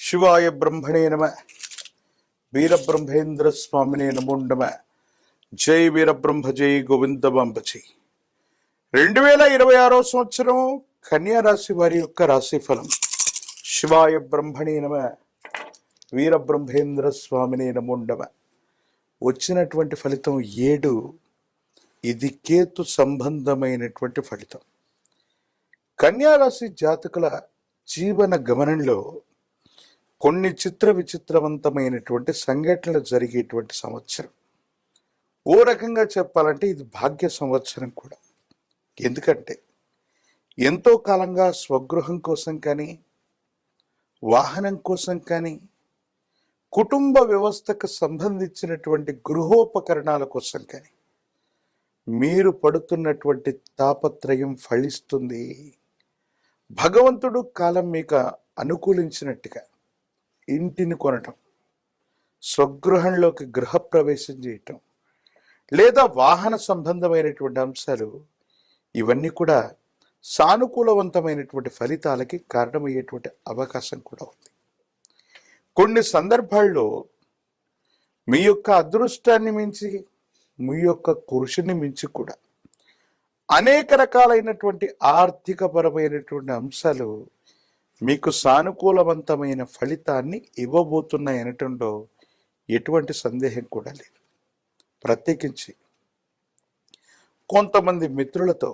శివాయ బ్రహ్మణే నమ. వీరబ్రహ్మేంద్ర స్వామినే నమో నమ. జై వీరబ్రహ్మ, జై గోవిందమాంబజీ. 2026 సంవత్సరం కన్యా రాశి వారి యొక్క రాశిఫలం. శివాయ బ్రహ్మణే నమ. వీరబ్రహ్మేంద్ర స్వామినే నమో నమ. వచ్చినటువంటి ఫలితం 7. ఇది కేతు సంబంధమైనటువంటి ఫలితం. కన్యా రాశి జాతకుల జీవన గమనంలో కొన్ని చిత్ర విచిత్రవంతమైనటువంటి సంఘటనలు జరిగేటువంటి సంవత్సరం. ఓ రకంగా చెప్పాలంటే ఇది భాగ్య సంవత్సరం కూడా. ఎందుకంటే ఎంతో కాలంగా స్వగృహం కోసం కానీ, వాహనం కోసం కానీ, కుటుంబ వ్యవస్థకు సంబంధించినటువంటి గృహోపకరణాల కోసం కానీ మీరు పడుతున్నటువంటి తాపత్రయం ఫలిస్తుంది. భగవంతుడు కాలం మీకు అనుకూలించినట్టుగా ఇంటిని కొనటం, స్వగృహంలోకి గృహప్రవేశం చేయటం, లేదా వాహన సంబంధమైనటువంటి అంశాలు, ఇవన్నీ కూడా సానుకూలవంతమైనటువంటి ఫలితాలకి కారణమయ్యేటువంటి అవకాశం కూడా ఉంది. కొన్ని సందర్భాల్లో మీ యొక్క అదృష్టాన్ని మించి, మీ యొక్క కృషిని మించి కూడా అనేక రకాలైనటువంటి ఆర్థికపరమైనటువంటి అంశాలు మీకు సానుకూలవంతమైన ఫలితాన్ని ఇవ్వబోతున్నాయి అనటంలో ఎటువంటి సందేహం కూడా లేదు. ప్రత్యేకించి కొంతమంది మిత్రులతో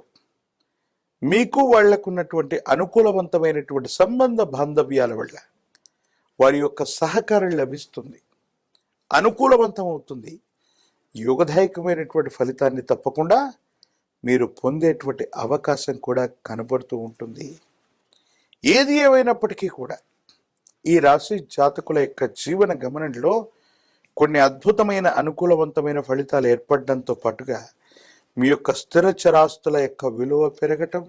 మీకు వాళ్లకున్నటువంటి అనుకూలవంతమైనటువంటి సంబంధ బాంధవ్యాల వల్ల వారి యొక్క సహకారం లభిస్తుంది, అనుకూలవంతం అవుతుంది. యోగదాయకమైనటువంటి ఫలితాన్ని తప్పకుండా మీరు పొందేటువంటి అవకాశం కూడా కనబడుతూ ఉంటుంది. ఏది ఏమైనప్పటికీ కూడా ఈ రాశి జాతకుల యొక్క జీవన గమనంలో కొన్ని అద్భుతమైన అనుకూలవంతమైన ఫలితాలు ఏర్పడడంతో పాటుగా మీ యొక్క స్థిర చరాస్తుల యొక్క విలువ పెరగటం,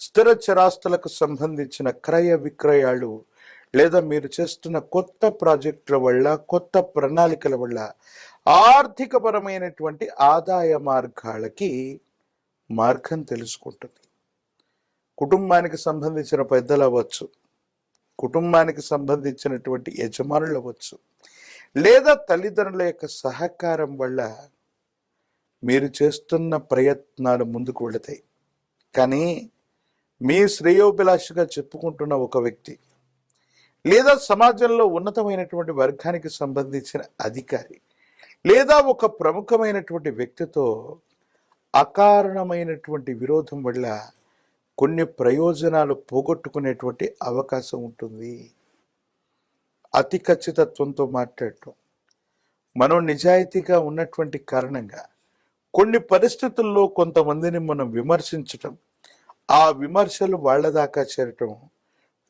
స్థిర చరాస్తులకు సంబంధించిన క్రయ విక్రయాలు, లేదా మీరు చేస్తున్న కొత్త ప్రాజెక్టుల వల్ల, కొత్త ప్రణాళికల వల్ల ఆర్థికపరమైనటువంటి ఆదాయ మార్గాలకి మార్గం తెలుసుకుంటుంది. కుటుంబానికి సంబంధించిన పెద్దలు అవ్వచ్చు, కుటుంబానికి సంబంధించినటువంటి యజమానులు అవ్వచ్చు, లేదా తల్లిదండ్రుల యొక్క సహకారం వల్ల మీరు చేస్తున్న ప్రయత్నాలు ముందుకు వెళతాయి. కానీ మీ శ్రేయోభిలాషిగా చెప్పుకుంటున్న ఒక వ్యక్తి, లేదా సమాజంలో ఉన్నతమైనటువంటి వర్గానికి సంబంధించిన అధికారి, లేదా ఒక ప్రముఖమైనటువంటి వ్యక్తితో అకారణమైనటువంటి విరోధం వల్ల కొన్ని ప్రయోజనాలు పోగొట్టుకునేటువంటి అవకాశం ఉంటుంది. అతి ఖచ్చితత్వంతో మాట్లాడటం, మనం నిజాయితీగా ఉన్నటువంటి కారణంగా కొన్ని పరిస్థితుల్లో కొంతమందిని మనం విమర్శించటం, ఆ విమర్శలు వాళ్ళ దాకా చేరటం,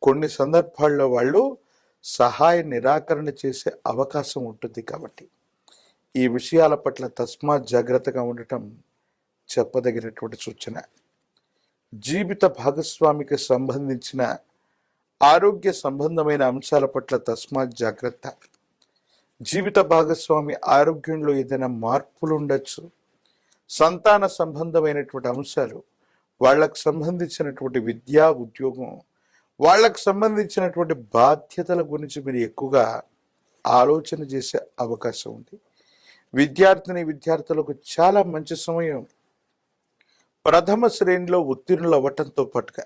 కొన్ని సందర్భాల్లో వాళ్ళు సహాయ నిరాకరణ చేసే అవకాశం ఉంటుంది. కాబట్టి ఈ విషయాల పట్ల తస్మాత్ జాగ్రత్తగా ఉండటం చెప్పదగినటువంటి సూచన. జీవిత భాగస్వామికి సంబంధించిన ఆరోగ్య సంబంధమైన అంశాల పట్ల తస్మాత్ జాగ్రత్త. జీవిత భాగస్వామి ఆరోగ్యంలో ఏదైనా మార్పులు ఉండొచ్చు. సంతాన సంబంధమైనటువంటి అంశాలు, వాళ్ళకు సంబంధించినటువంటి విద్యా ఉద్యోగం, వాళ్ళకు సంబంధించినటువంటి బాధ్యతల గురించి మీరు ఎక్కువగా ఆలోచన చేసే అవకాశం ఉంది. విద్యార్థులకు చాలా మంచి సమయం. ప్రథమ శ్రేణిలో ఉత్తీర్ణులు అవ్వటంతో పాటుగా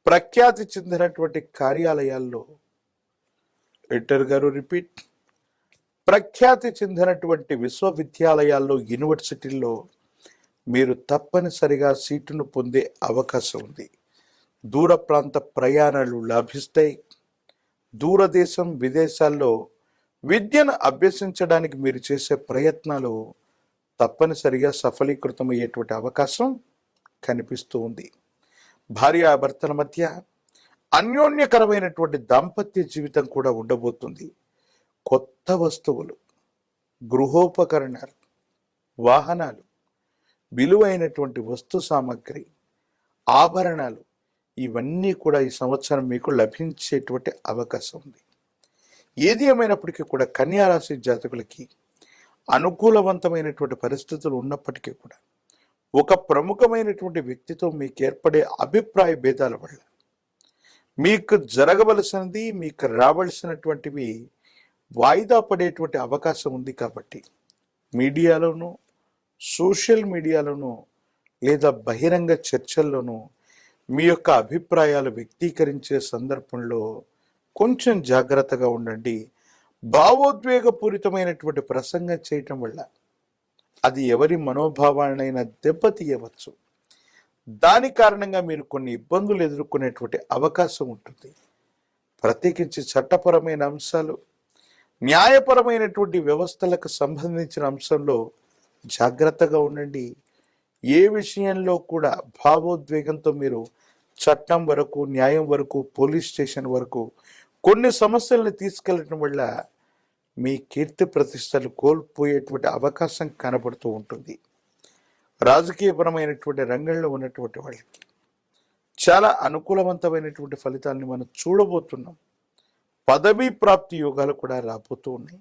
ప్రఖ్యాతి చెందినటువంటి కార్యాలయాల్లో, ప్రఖ్యాతి చెందినటువంటి విశ్వవిద్యాలయాల్లో, యూనివర్సిటీల్లో మీరు తప్పనిసరిగా సీటును పొందే అవకాశం ఉంది. దూర ప్రాంత ప్రయాణాలు లభిస్తాయి. దూరదేశం, విదేశాల్లో విద్యను అభ్యసించడానికి మీరు చేసే ప్రయత్నాలు తప్పనిసరిగా సఫలీకృతమయ్యేటువంటి అవకాశం కనిపిస్తూ ఉంది. భార్యాభర్తల మధ్య అన్యోన్యకరమైనటువంటి దాంపత్య జీవితం కూడా ఉండబోతుంది. కొత్త వస్తువులు, గృహోపకరణాలు, వాహనాలు, విలువైనటువంటి వస్తు సామాగ్రి, ఆభరణాలు, ఇవన్నీ కూడా ఈ సంవత్సరం మీకు లభించేటువంటి అవకాశం ఉంది. ఏది ఏమైనప్పటికీ కూడా కన్యా రాశి జాతకులకి అనుకూలవంతమైనటువంటి పరిస్థితులు ఉన్నప్పటికీ కూడా ఒక ప్రముఖమైనటువంటి వ్యక్తితో మీకు ఏర్పడే అభిప్రాయ భేదాల వల్ల మీకు జరగవలసినది, మీకు రావలసినటువంటివి వాయిదా పడేటువంటి అవకాశం ఉంది. కాబట్టి మీడియాలోనూ, సోషల్ మీడియాలోనూ లేదా బహిరంగ చర్చల్లోనూ మీ యొక్క అభిప్రాయాలు వ్యక్తీకరించే సందర్భంలో కొంచెం జాగ్రత్తగా ఉండండి. భావోద్వేగపూరితమైనటువంటి ప్రసంగం చేయటం వల్ల అది ఎవరి మనోభావాలనైనా దెబ్బతీయవచ్చు. దాని కారణంగా మీరు కొన్ని ఇబ్బందులు ఎదుర్కొనేటువంటి అవకాశం ఉంటుంది. ప్రత్యేకించి చట్టపరమైన అంశాలు, న్యాయపరమైనటువంటి వ్యవస్థలకు సంబంధించిన అంశంలో జాగ్రత్తగా ఉండండి. ఏ విషయంలో కూడా భావోద్వేగంతో మీరు చట్టం వరకు, న్యాయం వరకు, పోలీస్ స్టేషన్ వరకు కొన్ని సమస్యలను తీసుకెళ్లడం వల్ల మీ కీర్తి ప్రతిష్టలు కోల్పోయేటువంటి అవకాశం కనబడుతూ ఉంటుంది. రాజకీయపరమైనటువంటి రంగంలో ఉన్నటువంటి వాళ్ళకి చాలా అనుకూలవంతమైనటువంటి ఫలితాలను మనం చూడబోతున్నాం. పదవీ ప్రాప్తి యోగాలు కూడా రాబోతూ ఉన్నాయి.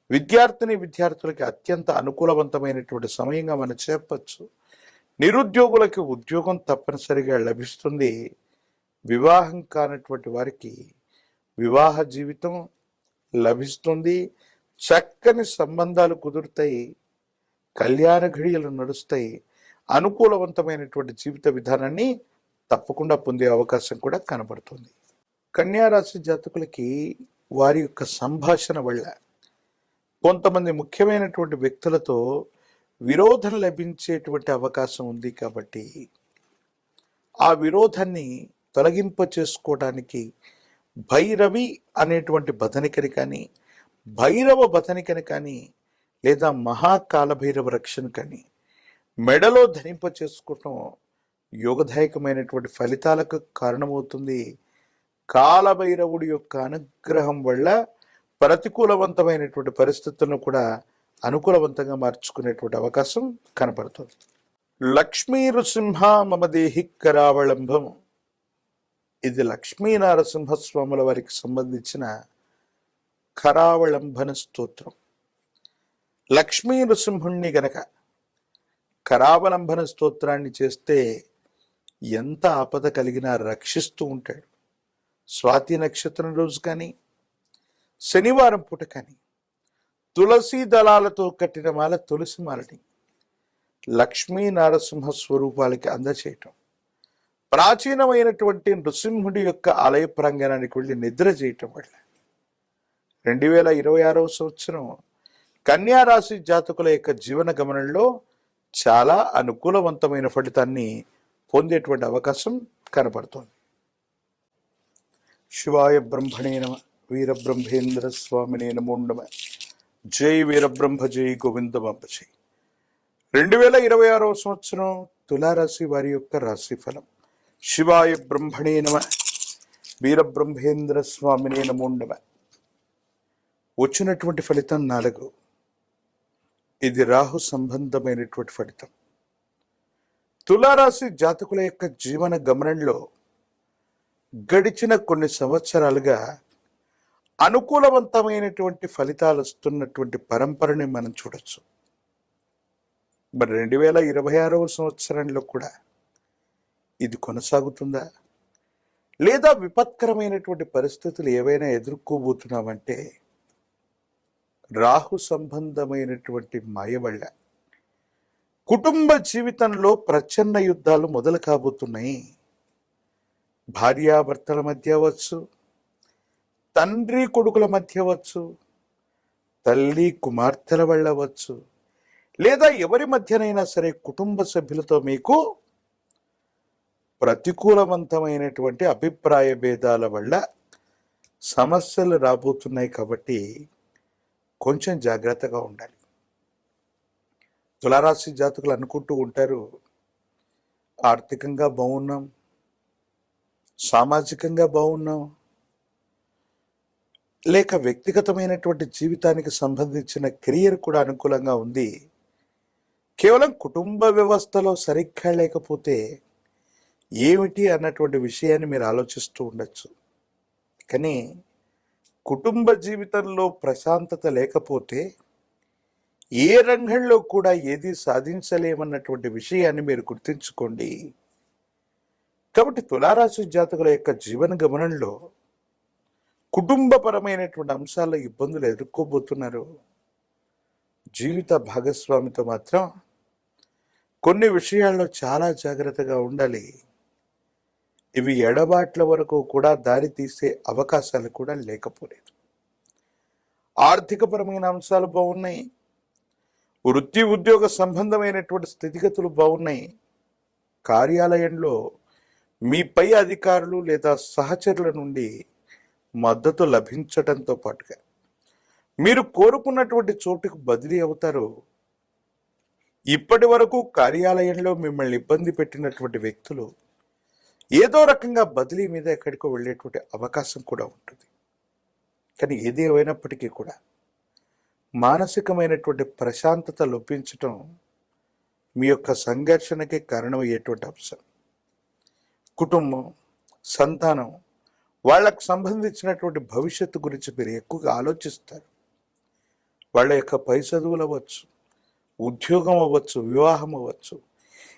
విద్యార్థులకి అత్యంత అనుకూలవంతమైనటువంటి సమయంగా మనం చెప్పచ్చు. నిరుద్యోగులకి ఉద్యోగం తప్పనిసరిగా లభిస్తుంది. వివాహం కానటువంటి వారికి వివాహ జీవితం లభిస్తుంది. చక్కని సంబంధాలు కుదురుతాయి. కళ్యాణ ఘడియలు నడుస్తాయి. అనుకూలవంతమైనటువంటి జీవిత విధానాన్ని తప్పకుండా పొందే అవకాశం కూడా కనబడుతుంది. కన్యారాశి జాతకులకి వారి యొక్క సంభాషణ వల్ల కొంతమంది ముఖ్యమైనటువంటి వ్యక్తులతో విరోధం లభించేటువంటి అవకాశం ఉంది. కాబట్టి ఆ విరోధాన్ని తొలగింప చేసుకోవడానికి భైరవి అనేటువంటి బదనికని కానీ, భైరవ బదనికని కానీ, లేదా మహాకాలభైరవ రక్షణ కానీ మెడలో ధరింప చేసుకోవటం యోగదాయకమైనటువంటి ఫలితాలకు కారణమవుతుంది. కాలభైరవుడి యొక్క అనుగ్రహం వల్ల ప్రతికూలవంతమైనటువంటి పరిస్థితులను కూడా అనుకూలవంతంగా మార్చుకునేటువంటి అవకాశం కనపడుతుంది. లక్ష్మీ నృసింహ మమ దేహి కరావళంబం. ఇది లక్ష్మీ నరసింహస్వాముల వారికి సంబంధించిన కరావళంబన స్తోత్రం. లక్ష్మీ నృసింహుణ్ణి గనక కరావలంబన స్తోత్రాన్ని చేస్తే ఎంత ఆపద కలిగినా రక్షిస్తూ ఉంటాడు. స్వాతి నక్షత్రం రోజు కానీ, శనివారం పూట కానీ తులసి దళాలతో కట్టిన మాల, తులసి మాలని లక్ష్మీ నరసింహ స్వరూపాలకి అందచేయటం, ప్రాచీనమైనటువంటి నృసింహుడి యొక్క ఆలయ ప్రాంగణానికి వెళ్ళి నిద్ర చేయటం వల్ల 2026వ సంవత్సరం కన్యారాశి జాతకుల యొక్క జీవన గమనంలో చాలా అనుకూలవంతమైన ఫలితాన్ని పొందేటువంటి అవకాశం కనపడుతోంది. శివాయ బ్రహ్మణే నమః. వీరబ్రహ్మేంద్ర స్వామినే నమో నమః. జై వీరబ్రహ్మ, జై గోవిందమాంబ జై. 2026వ సంవత్సరం తులారాశి వారి యొక్క రాశిఫలం. శివాయ బ్రహ్మణే నమః. వీరబ్రహ్మేంద్ర స్వామినే నమో నమః. వచ్చినటువంటి ఫలితం 4. ఇది రాహు సంబంధమైనటువంటి ఫలితం. తులారాశి జాతకుల యొక్క జీవన గమనంలో గడిచిన కొన్ని సంవత్సరాలుగా అనుకూలవంతమైనటువంటి ఫలితాలు వస్తున్నటువంటి పరంపరని మనం చూడొచ్చు. మరి 2026వ సంవత్సరంలో కూడా ఇది కొనసాగుతుందా, లేదా విపత్కరమైనటువంటి పరిస్థితులు ఏవైనా ఎదుర్కోబోతున్నామంటే రాహు సంబంధమైనటువంటి మాయ వల్ల కుటుంబ జీవితంలో ప్రచన్న యుద్ధాలు మొదలు కాబోతున్నాయి. భార్యాభర్తల మధ్య అవ్వచ్చు, తండ్రి కొడుకుల మధ్య అవ్వచ్చు, తల్లి కుమార్తెల వల్ల అవ్వచ్చు, లేదా ఎవరి మధ్యనైనా సరే కుటుంబ సభ్యులతో మీకు ప్రతికూలవంతమైనటువంటి అభిప్రాయ భేదాల వల్ల సమస్యలు రాబోతున్నాయి. కాబట్టి కొంచెం జాగ్రత్తగా ఉండాలి. తులారాశి జాతకులు అనుకుంటూ ఉంటారు, ఆర్థికంగా బాగున్నాం, సామాజికంగా బాగున్నాం, లేక వ్యక్తిగతమైనటువంటి జీవితానికి సంబంధించిన కెరియర్ కూడా అనుకూలంగా ఉంది, కేవలం కుటుంబ వ్యవస్థలో సరిగ్గా లేకపోతే ఏమిటి అన్నటువంటి విషయాన్ని మీరు ఆలోచిస్తూ ఉండొచ్చు. కానీ కుటుంబ జీవితంలో ప్రశాంతత లేకపోతే ఏ రంగంలో కూడా ఏది సాధించలేమన్నటువంటి విషయాన్ని మీరు గుర్తుంచుకోండి. కాబట్టి తులారాశి జాతకుల యొక్క జీవన గమనంలో కుటుంబపరమైనటువంటి అంశాల్లో ఇబ్బందులు ఎదుర్కోబోతున్నారు. జీవిత భాగస్వామితో మాత్రం కొన్ని విషయాల్లో చాలా జాగ్రత్తగా ఉండాలి. ఇవి ఎడబాట్ల వరకు కూడా దారి తీసే అవకాశాలు కూడా లేకపోలేదు. ఆర్థికపరమైన అంశాలు బాగున్నాయి. వృత్తి ఉద్యోగ సంబంధమైనటువంటి స్థితిగతులు బాగున్నాయి. కార్యాలయంలో మీ పై అధికారులు లేదా సహచరుల నుండి మద్దతు లభించడంతో పాటుగా మీరు కోరుకున్నటువంటి చోటుకు బదిలీ అవుతారు. ఇప్పటి వరకు కార్యాలయంలో మిమ్మల్ని ఇబ్బంది పెట్టినటువంటి వ్యక్తులు ఏదో రకంగా బదిలీ మీద ఎక్కడికో వెళ్ళేటువంటి అవకాశం కూడా ఉంటుంది. కానీ ఏది ఏమైనప్పటికీ కూడా మానసికమైనటువంటి ప్రశాంతత లోపించటం మీ యొక్క సంఘర్షణకి కారణమయ్యేటువంటి అంశం. కుటుంబం, సంతానం, వాళ్ళకు సంబంధించినటువంటి భవిష్యత్తు గురించి మీరు ఎక్కువగా ఆలోచిస్తారు. వాళ్ళ యొక్క పై చదువులు అవ్వచ్చు, ఉద్యోగం అవ్వచ్చు, వివాహం అవ్వచ్చు.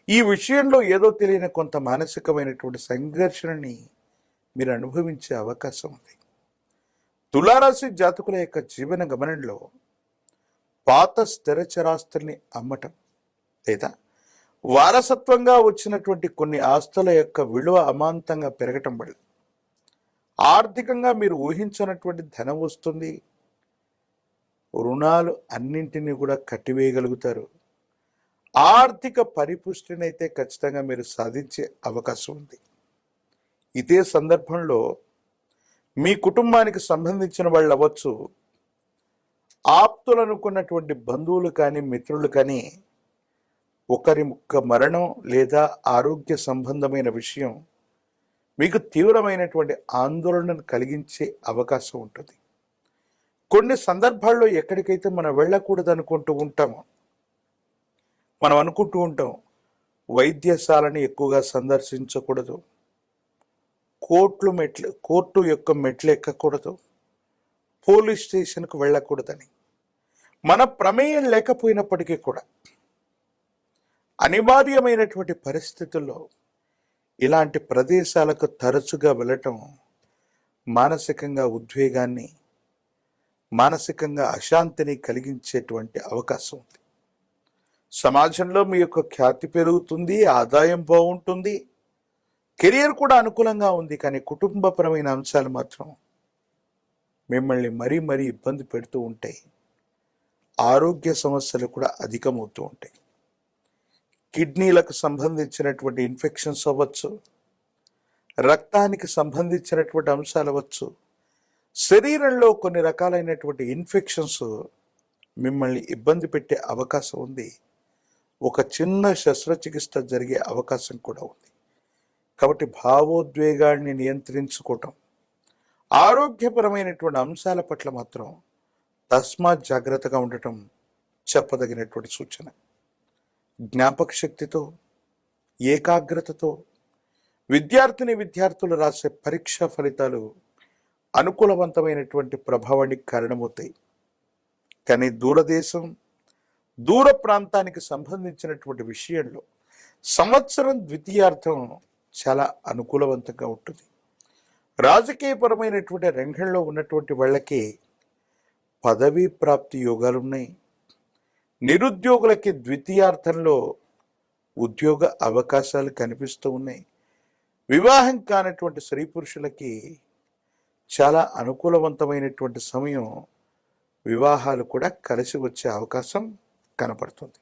ఈ విషయంలో ఏదో తెలియని కొంత మానసికమైనటువంటి సంఘర్షణని మీరు అనుభవించే అవకాశం ఉంది. తులారాశి జాతకుల యొక్క జీవన గమనంలో పాత స్థిర చరాస్తుల్ని అమ్మటం లేదా వారసత్వంగా వచ్చినటువంటి కొన్ని ఆస్తుల యొక్క విలువ అమాంతంగా పెరగటం వల్ల ఆర్థికంగా మీరు ఊహించినటువంటి ధనం వస్తుంది. రుణాలు అన్నింటినీ కూడా కట్టివేయగలుగుతారు. ఆర్థిక పరిపుష్టిని అయితే ఖచ్చితంగా మీరు సాధించే అవకాశం ఉంది. ఇదే సందర్భంలో మీ కుటుంబానికి సంబంధించిన వాళ్ళు అవ్వచ్చు, ఆప్తులు అనుకున్నటువంటి బంధువులు కానీ మిత్రులు కానీ ఒకరి ముక్క మరణం లేదా ఆరోగ్య సంబంధమైన విషయం మీకు తీవ్రమైనటువంటి ఆందోళనను కలిగించే అవకాశం ఉంటుంది. కొన్ని సందర్భాల్లో ఎక్కడికైతే మనం వెళ్ళకూడదు అనుకుంటూ ఉంటామో, మనం అనుకుంటూ ఉంటాం వైద్యశాలని ఎక్కువగా సందర్శించకూడదు, కోర్టు యొక్క మెట్లు ఎక్కకూడదు, పోలీస్ స్టేషన్కు వెళ్ళకూడదని. మన ప్రమేయం లేకపోయినప్పటికీ కూడా అనివార్యమైనటువంటి పరిస్థితుల్లో ఇలాంటి ప్రదేశాలకు తరచుగా వెళ్ళటం మానసికంగా ఉద్వేగాన్ని, మానసికంగా అశాంతిని కలిగించేటువంటి అవకాశం ఉంది. సమాజంలో మీ యొక్క ఖ్యాతి పెరుగుతుంది, ఆదాయం బాగుంటుంది, కెరియర్ కూడా అనుకూలంగా ఉంది. కానీ కుటుంబపరమైన అంశాలు మాత్రం మిమ్మల్ని మరీ మరీ ఇబ్బంది పెడుతూ ఉంటాయి. ఆరోగ్య సమస్యలు కూడా అధికమవుతూ ఉంటాయి. కిడ్నీలకు సంబంధించినటువంటి ఇన్ఫెక్షన్స్ అవ్వచ్చు, రక్తానికి సంబంధించినటువంటి అంశాలు అవ్వచ్చు, శరీరంలో కొన్ని రకాలైనటువంటి ఇన్ఫెక్షన్స్ మిమ్మల్ని ఇబ్బంది పెట్టే అవకాశం ఉంది. ఒక చిన్న శస్త్రచికిత్స జరిగే అవకాశం కూడా ఉంది. కాబట్టి భావోద్వేగాన్ని నియంత్రించుకోవటం, ఆరోగ్యపరమైనటువంటి అంశాల పట్ల మాత్రం తస్మాత్ జాగ్రత్తగా ఉండటం చెప్పదగినటువంటి సూచన. జ్ఞాపక శక్తితో, ఏకాగ్రతతో విద్యార్థులు రాసే పరీక్షా ఫలితాలు అనుకూలవంతమైనటువంటి ప్రభావానికి కారణమవుతాయి. కానీ దూరదేశం, దూర ప్రాంతానికి సంబంధించినటువంటి విషయంలో సంవత్సరం ద్వితీయార్థం చాలా అనుకూలవంతంగా ఉంటుంది. రాజకీయపరమైనటువంటి రంగంలో ఉన్నటువంటి వాళ్ళకి పదవీ ప్రాప్తి యోగాలు ఉన్నాయి. నిరుద్యోగులకి ద్వితీయార్థంలో ఉద్యోగ అవకాశాలు కనిపిస్తూ ఉన్నాయి. వివాహం కానటువంటి స్త్రీ పురుషులకి చాలా అనుకూలవంతమైనటువంటి సమయం, వివాహాలు కూడా కలిసి వచ్చే అవకాశం కనపడుతుంది.